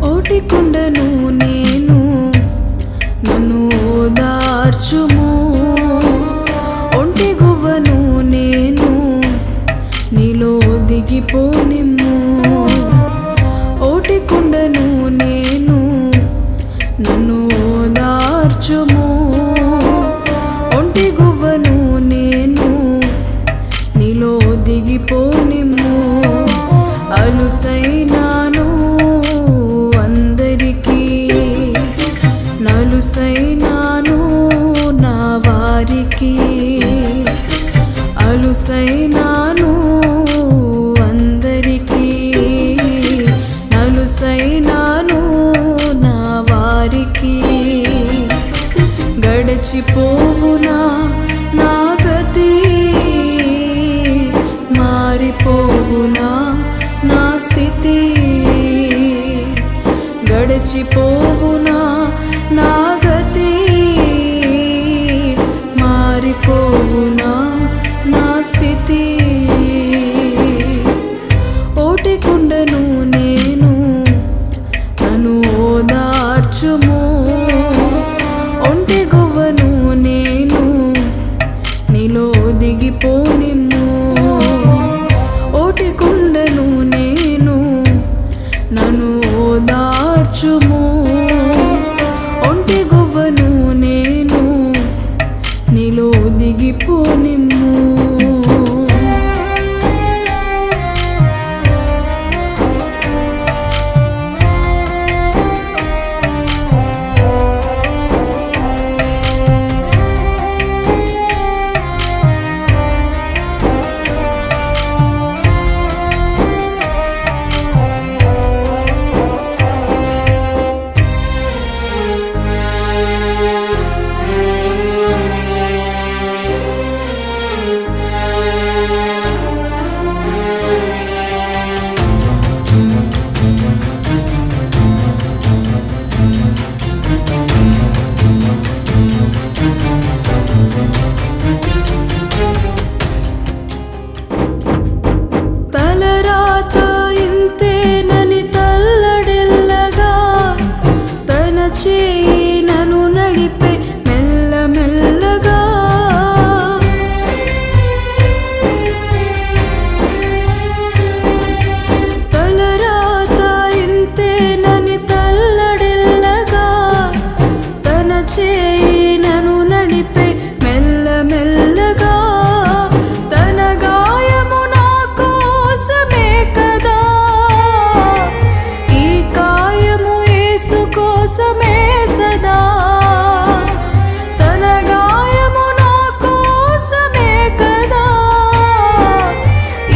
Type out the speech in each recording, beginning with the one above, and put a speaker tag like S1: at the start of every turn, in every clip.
S1: ఓటికుండను నేను, నన్ను ఓదార్చుము. ఒంటి గువ్వను నేను, నీలో దిగిపోనిమ్ము. ఓటికుండను నేను, నన్ను ఓదార్చుము. ఒంటి గువ్వను నేను, నీలో దిగిపోనిమ్ము. అలుసైనాను అందరికీ, నలుసైనాను నా వారికి. అలుసైనాను అందరికీ, నలుసైనాను నా వారికి. గడచిపోవునా నా గతి, మారిపోవునా నా స్థితి. గడచిపోవునా నా గతి, మారిపోవునా నా స్థితి. ఓటికుండను నేను, నన్ను ఓదార్చుము. ఒంటి గువ్వను నేను, నీలో దిగిపోనిమ్ము. ఓటికుండను నేను, నన్ను ఓదార్చుము. ఒంటి గువ్వను నేను, నీలో దిగిపోనిమ్ము. తలరాత ఇంతేనని తల్లడిల్లగా, తన చేయి నన్ను నడిపే మెల్లమెల్లగా. తలరాత ఇంతేనని తల్లడిల్లగా, తన చేయి నన్ను నడిపే మెల్లమెల్లగా. తన గాయము నా కోసమే కదా, ఈ కాయము యేసు కోసమే సదా. తన గాయము నా కోసమే కదా,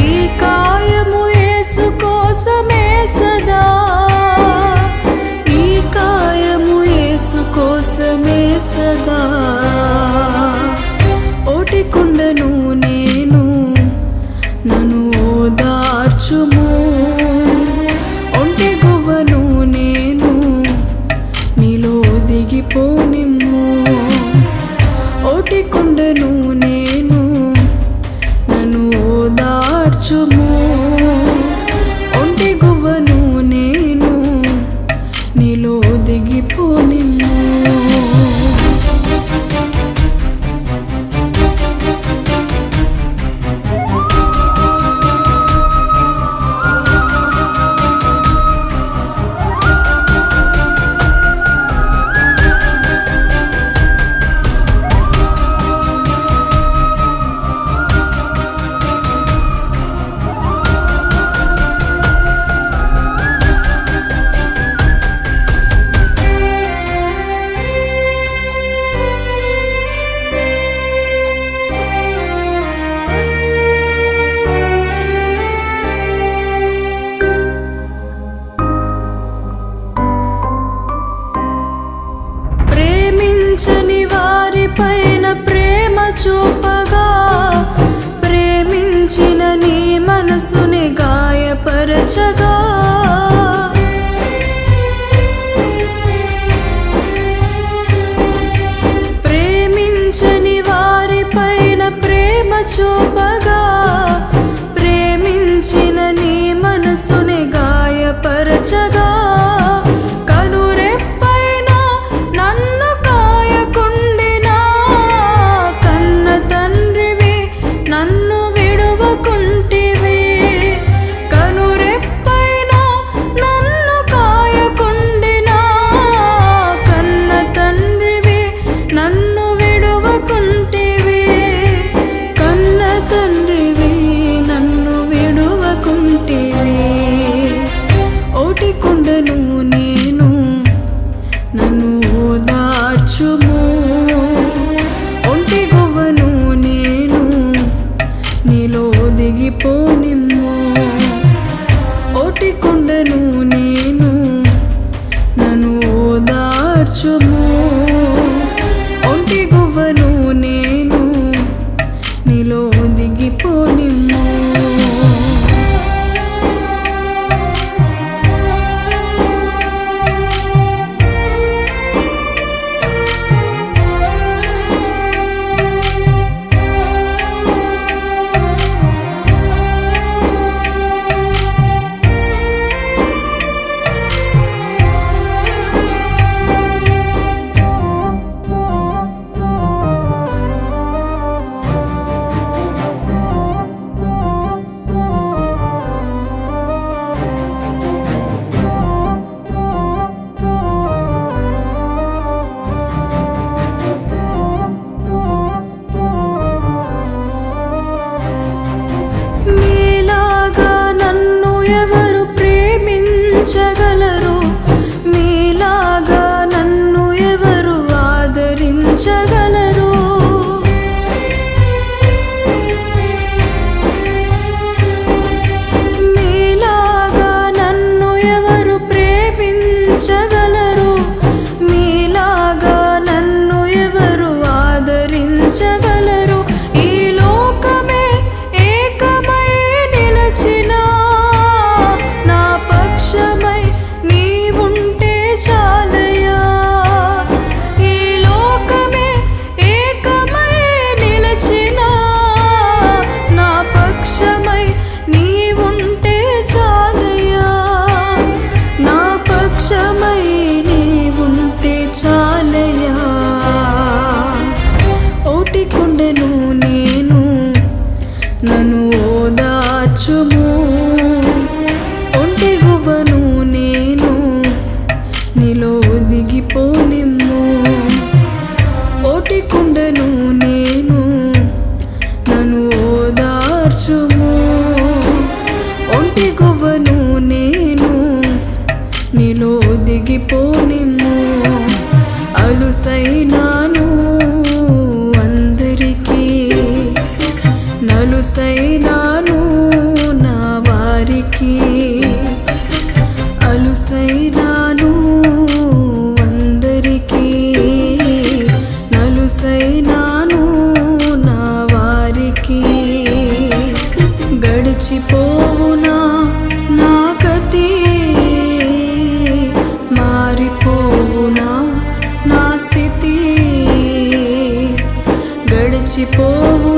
S1: ఈ కాయము యేసు కోసమే సదా. ఈ కాయము యేసు కోసమే సదా. ఓటికుండను నేను, నన్ను ఓదార్చుము. ఒంటి గువ్వను నేను, నీలో దిగిపోనిమ్ము. ఓటికుండను నేను, నన్ను ఓదార్చుము. ఒంటి గువ్వను నేను, నీలో దిగిపోనిమ్ము. పైన ప్రేమ చూపగా, ప్రేమించిన నీ మనసుని గాయపరచగా, ప్రేమించని వారి పైన ప్రేమ చూపగా, ప్రేమించిన నీ మనసుని గాయపరచగా, కనురెప్పైనా నన్ను కాయకుండినా, కన్న తండ్రివి నన్ను విడువకుంటివి. కనురెప్పైనా నన్ను కాయకుండినా, కన్న తండ్రివి నన్ను విడువకుంటివి. కన్న తండ్రివి నన్ను విడువకుంటివి. ఓటికుండను నేను, నన్ను ఓదార్చుము. ఒంటి గువ్వను నేను, నీలో దిగిపోనిమ్ము. ఓటికుండను నేను, నన్ను ఓదార్చుము. ఒంటి గువ్వను నేను, నీలో దిగిపోనిమ్ము. మీలాగా నన్ను ఎవరు ప్రేమించగలరు? మీలాగా నన్ను ఎవరు ఆదరించగలరు? మీలాగా నన్ను ఎవరు ప్రేమించగలరు? మీలాగా నన్ను ఎవరు ఆదరించగలరు? ఈ లోకమే ఏకమై నిలచినా, నా పక్షమై నీవుంటే చాలయ్యా. ఈ లోకమే ఏకమై నిలచినా, నా పక్షమై నీవుంటే చాలయ్యా. నా పక్షమై నీవుంటే చాలయ్యా. ఓటికుండెను నేను, నన్ను ఓదార్చుము. ఒంటి గువ్వను నేను, నీలో దిగిపోనిమ్ము. ఓటికుండెను నేను, నన్ను ఓదార్చుము. ఒంటి గువ్వను నేను, నీలో దిగిపోనిమ్ము. అలుసైనాను అందరికీ, నలుసైనాను నా వారికి. అలుసైనాను అందరికీ, నలుసైనాను నా వారికి. గడిచిపోవునా నా గతి, మారిపోవునా నా స్థితి. గడిచిపోవు